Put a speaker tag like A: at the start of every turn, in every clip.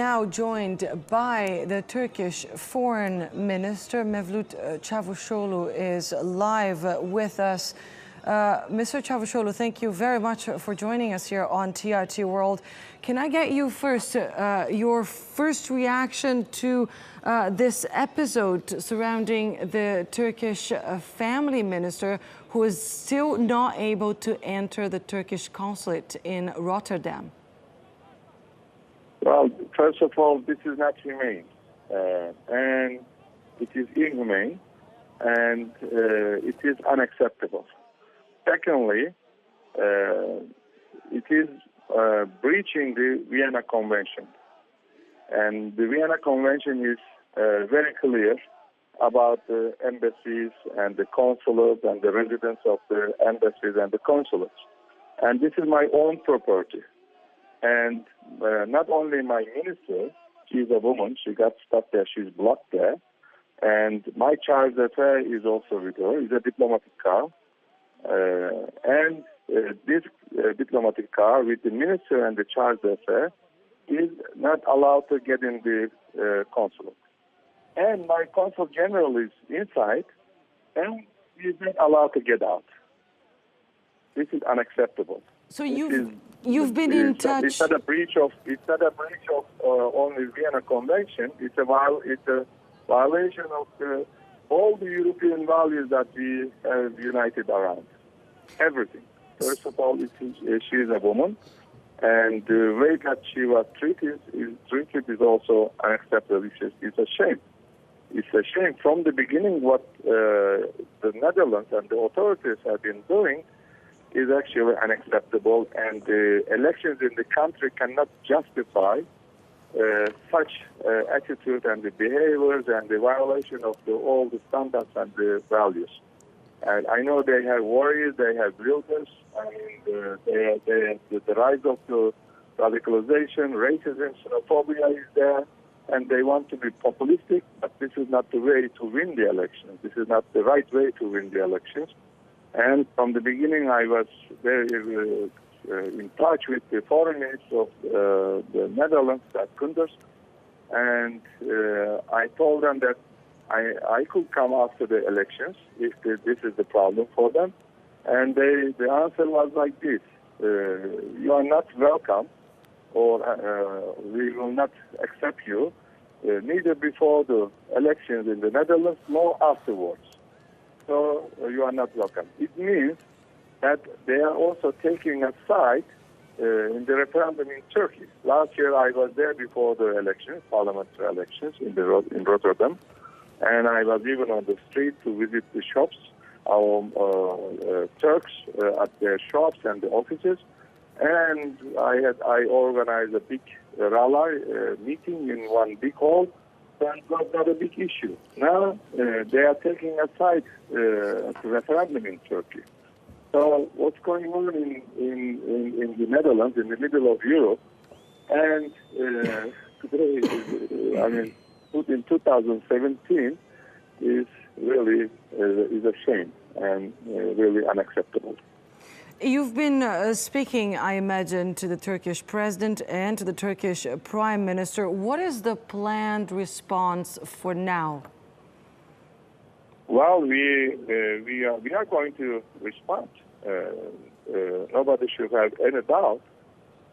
A: now joined by the Turkish Foreign Minister. Mevlüt Çavuşoğlu is live with us. Mr. Çavuşoğlu, thank you very much for joining us here on TRT World. Can I get you first, your first reaction to this episode surrounding the Turkish family minister who is still not able to enter the Turkish consulate in Rotterdam?
B: Well, first of all, this is not humane, and it is inhumane, and it is unacceptable. Secondly, it is breaching the Vienna Convention, and the Vienna Convention is very clear about the embassies and the consulates and the residents of the embassies and the consulates. And this is my own property. And not only my minister, she's a woman, she got stuck there, she's blocked there. And my charge d'affaires is also with her, it's a diplomatic car. This diplomatic car with the minister and the charge d'affaires is not allowed to get in the consulate. And my consul general is inside and he is not allowed to get out. This is unacceptable.
A: So you've been in touch.
B: It's not a breach of only Vienna Convention. It's a violation of all the European values that we have united around. Everything. First of all, she is a woman, and the way that she was treated is also unacceptable. It's a shame. It's a shame. From the beginning, what the Netherlands and the authorities have been doing is actually unacceptable, and the elections in the country cannot justify such attitude and the behaviors and the violation of all the standards and the values. And I know they have worries, they have realtors, and the rise of the radicalization, racism, xenophobia is there, and they want to be populistic, but this is not the way to win the elections. This is not the right way to win the elections. And from the beginning, I was very in touch with the foreign minister of the Netherlands, Kunders, and I told them that I could come after the elections if this is the problem for them. And the answer was like this: you are not welcome, or we will not accept you, neither before the elections in the Netherlands nor afterwards. So you are not welcome. It means that they are also taking a side in the referendum in Turkey. Last year I was there before the elections, parliamentary elections in Rotterdam, and I was even on the street to visit the shops, our Turks at their shops and the offices, and I organized a big rally meeting in one big hall. That was not a big issue. Now they are taking a side at the referendum in Turkey. So what's going on in the Netherlands, in the middle of Europe, and today, I mean, in 2017, is really is a shame and really unacceptable.
A: You've been speaking, I imagine, to the Turkish president and to the Turkish prime minister. What is the planned response for now?
B: Well, we are going to respond. Nobody should have any doubt.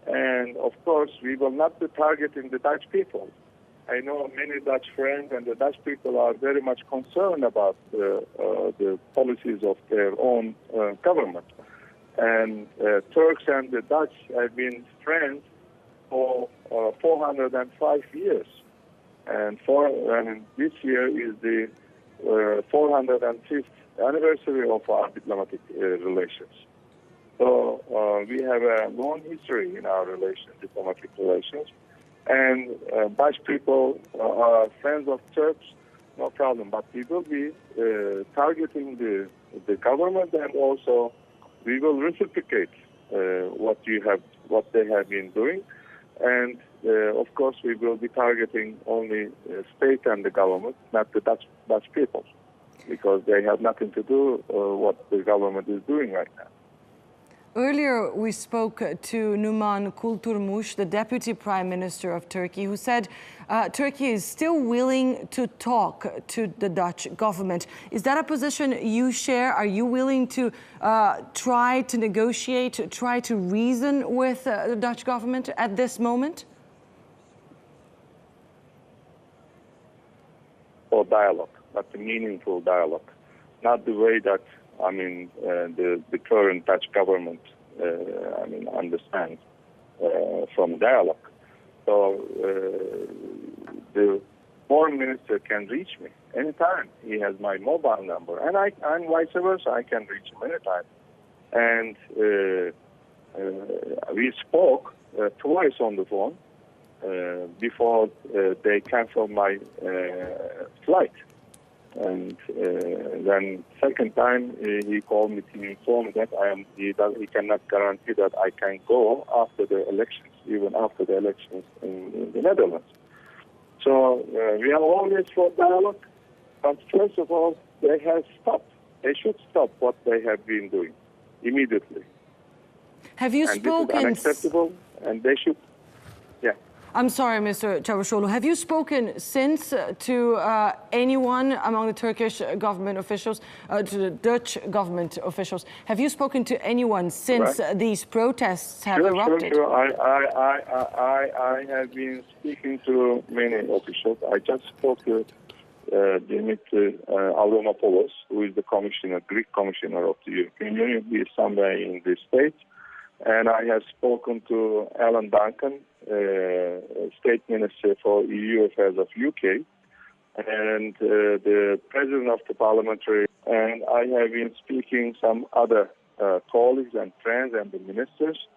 B: And of course, we will not be targeting the Dutch people. I know many Dutch friends and the Dutch people are very much concerned about the policies of their own government. And Turks and the Dutch have been friends for 405 years. And this year is the 405th anniversary of our diplomatic relations. So we have a long history in our diplomatic relations. And Dutch people are friends of Turks, no problem. But we will be targeting the government, and also we will reciprocate what they have been doing, and of course we will be targeting only state and the government, not the Dutch people, because they have nothing to do what the government is doing right now.
A: Earlier, we spoke to Numan Kurtulmuş, the Deputy Prime Minister of Turkey, who said Turkey is still willing to talk to the Dutch government. Is that a position you share? Are you willing to try to negotiate, try to reason with the Dutch government at this moment?
B: Or dialogue, but a meaningful dialogue, not the way that the current Dutch government understands from dialogue. So the foreign minister can reach me anytime. He has my mobile number, and vice versa. I can reach him anytime. And we spoke twice on the phone before they canceled my flight. And then second time he called me to inform that he cannot guarantee that I can go after the elections, even after the elections in the Netherlands. So we are always for dialogue, but first of all, they have stopped. They should stop what they have been doing immediately.
A: Have you spoken?
B: This is unacceptable, and they should. Yeah.
A: I'm sorry, Mr. Çavuşoğlu. Have you spoken since to anyone among the Turkish government officials, to the Dutch government officials? Have you spoken to anyone since these protests have erupted?
B: Sure. I have been speaking to many officials. I just spoke to Dimitri Avramopoulos, who is the commissioner, Greek commissioner of the European Union. He is somewhere in the States. And I have spoken to Alan Duncan, State Minister for EU Affairs of UK, and the President of the Parliamentary. And I have been speaking some other colleagues and friends and the ministers.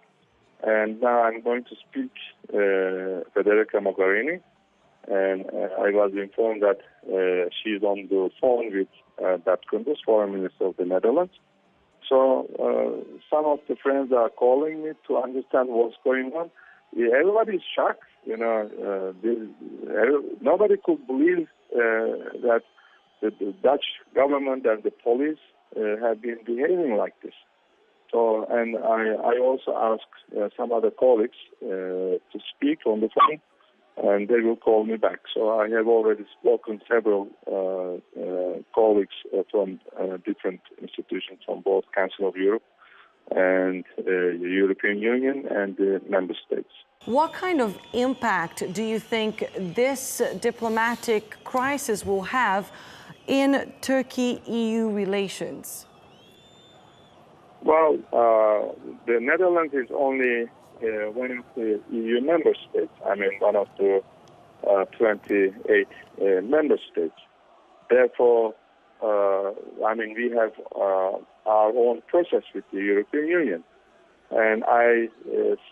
B: And now I'm going to speak Federica Mogherini. And I was informed that she's on the phone with Bart Koenders, Foreign Minister of the Netherlands. So some of the friends are calling me to understand what's going on. Everybody's shocked. Nobody could believe that the Dutch government and the police have been behaving like this. So, and I also asked some other colleagues to speak on the phone, and they will call me back. So I have already spoken several colleagues from different institutions from both Council of Europe and the European Union and the member states.
A: What kind of impact do you think this diplomatic crisis will have in Turkey-EU relations?
B: Well, the Netherlands is only one of the EU member states. One of the 28 member states. Therefore, we have our own process with the European Union. And I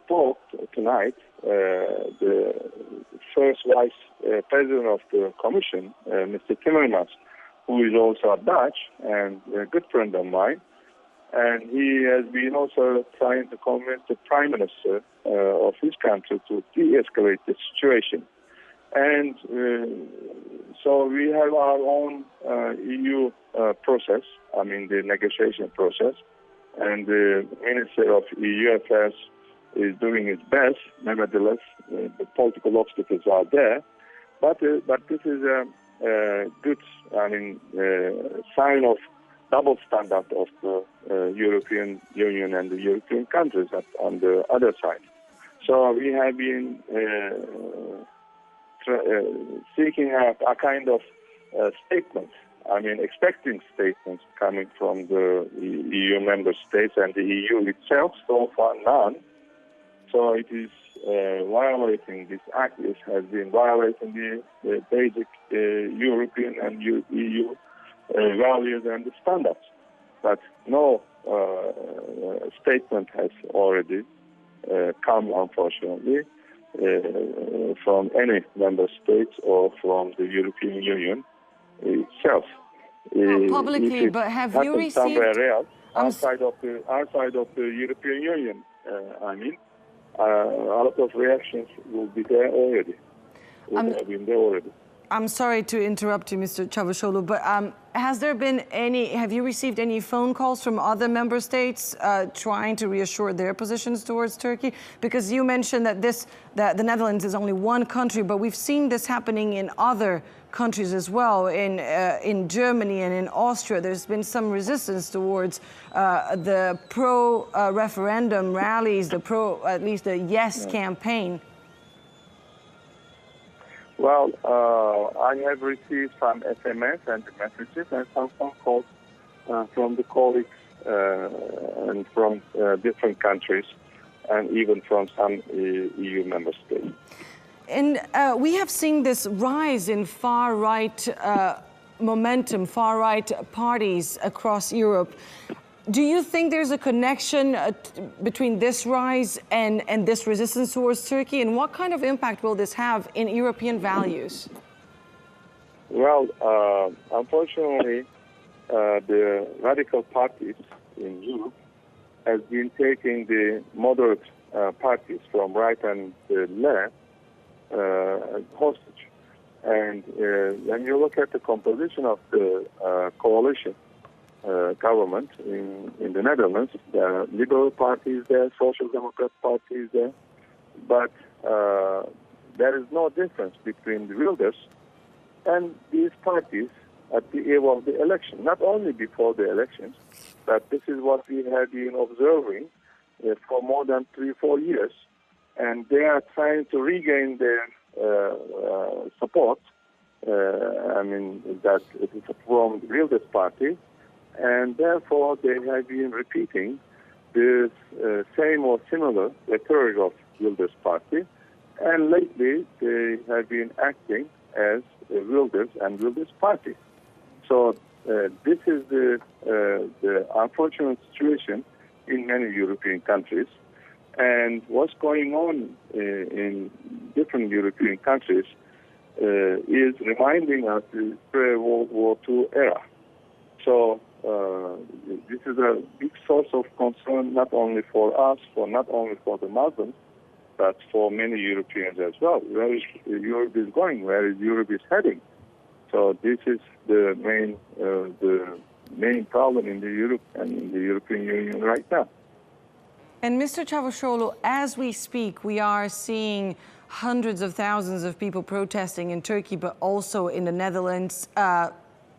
B: spoke tonight the first vice president of the Commission, Mr. Timmermans, who is also a Dutch and a good friend of mine. And he has been also trying to convince the Prime Minister of his country to de-escalate the situation. And so we have our own EU process, the negotiation process. And the Minister of EU Affairs is doing his best. Nevertheless, the political obstacles are there. But this is a good, sign of double standard of the European Union and the European countries on the other side. So we have been seeking a kind of statement. Expecting statements coming from the EU member states and the EU itself. So far, none. So it is violating, this act has been violating the basic European and EU values and the standards. But no statement has already come, unfortunately, from any member states or from the European Union itself.
A: Publicly, but have you received
B: somewhere else outside of the European Union? A lot of reactions will be there already. Have been there already.
A: I'm sorry to interrupt you, Mr. Çavuşoğlu, but have you received any phone calls from other member states trying to reassure their positions towards Turkey? Because you mentioned that the Netherlands is only one country, but we've seen this happening in other countries as well. In Germany and in Austria, there's been some resistance towards the pro-referendum rallies, at least the yes campaign.
B: Well, I have received some SMS and messages and some phone calls from the colleagues and from different countries and even from some EU member states.
A: And we have seen this rise in far-right momentum, far-right parties across Europe. Do you think there's a connection between this rise and this resistance towards Turkey? And what kind of impact will this have in European values?
B: Well, unfortunately, the radical parties in Europe have been taking the moderate parties from right and left hostage. And when you look at the composition of the coalition government in the Netherlands, the Liberal Party is there, Social Democrat Party is there, but there is no difference between the Wilders and these parties at the eve of the election, not only before the elections, but this is what we have been observing for more than 3-4 years, and they are trying to regain their support, that it is from the Wilders Party, and therefore they have been repeating this same or similar rhetoric of Wilders Party, and lately they have been acting as Wilders and Wilders Party. So this is the unfortunate situation in many European countries. And what's going on in different European countries is reminding us the pre-World War II era. So this is a big source of concern not only for us, not only for the Muslims, but for many Europeans as well. Where is Europe is going? Where is Europe is heading? So this is the main problem in the Europe and in the European Union right now.
A: And Mr. Çavuşoğlu, as we speak, we are seeing hundreds of thousands of people protesting in Turkey, but also in the Netherlands,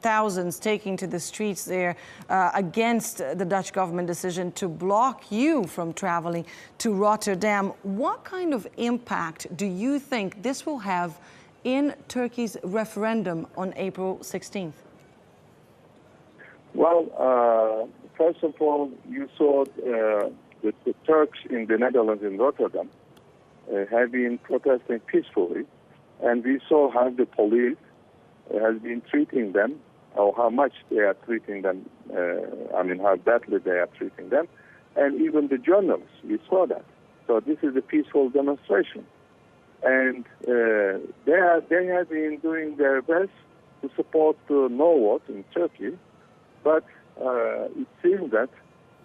A: thousands taking to the streets there against the Dutch government decision to block you from traveling to Rotterdam. What kind of impact do you think this will have in Turkey's referendum on April 16th? Well,
B: first of all, you saw the Turks in the Netherlands, in Rotterdam, have been protesting peacefully, and we saw how the police has been treating them, or how much they are treating them, how badly they are treating them, and even the journalists, we saw that. So this is a peaceful demonstration. And they have been doing their best to support the no vote in Turkey, but it seems that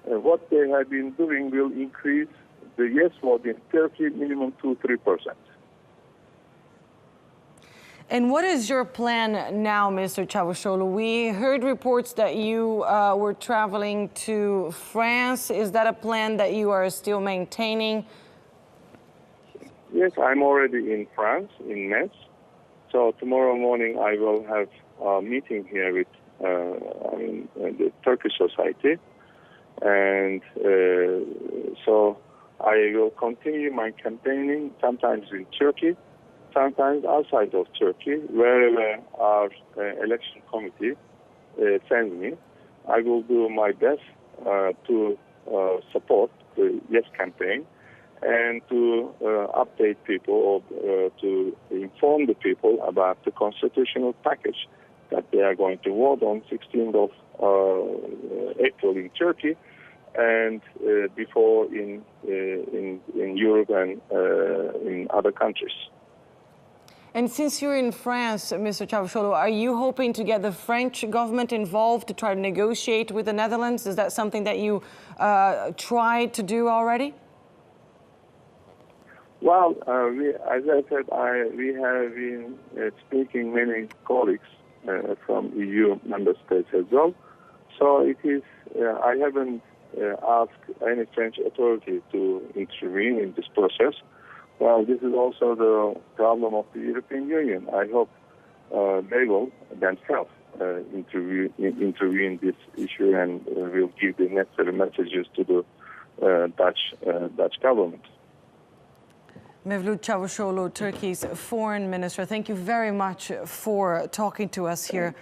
B: what they have been doing will increase the yes vote in Turkey minimum 2-3%.
A: And what is your plan now, Mr. Çavuşoğlu? We heard reports that you were traveling to France. Is that a plan that you are still maintaining?
B: Yes, I'm already in France, in Metz. So tomorrow morning I will have a meeting here with the Turkish society. And so I will continue my campaigning, sometimes in Turkey, sometimes outside of Turkey, wherever our election committee sends me. I will do my best to support the Yes campaign and to update people or to inform the people about the constitutional package that they are going to vote on 16th of April in Turkey, and before in Europe and in other countries.
A: And since you're in France, Mr. Çavuşoğlu, are you hoping to get the French government involved to try to negotiate with the Netherlands? Is that something that you tried to do already?
B: Well, as I said, we have been speaking many colleagues from EU member states as well. So it is. I haven't asked any French authority to intervene in this process. Well, this is also the problem of the European Union. I hope they will themselves intervene in this issue and will give the necessary messages to the Dutch government.
A: Mevlüt Çavuşoğlu, Turkey's foreign minister, thank you very much for talking to us here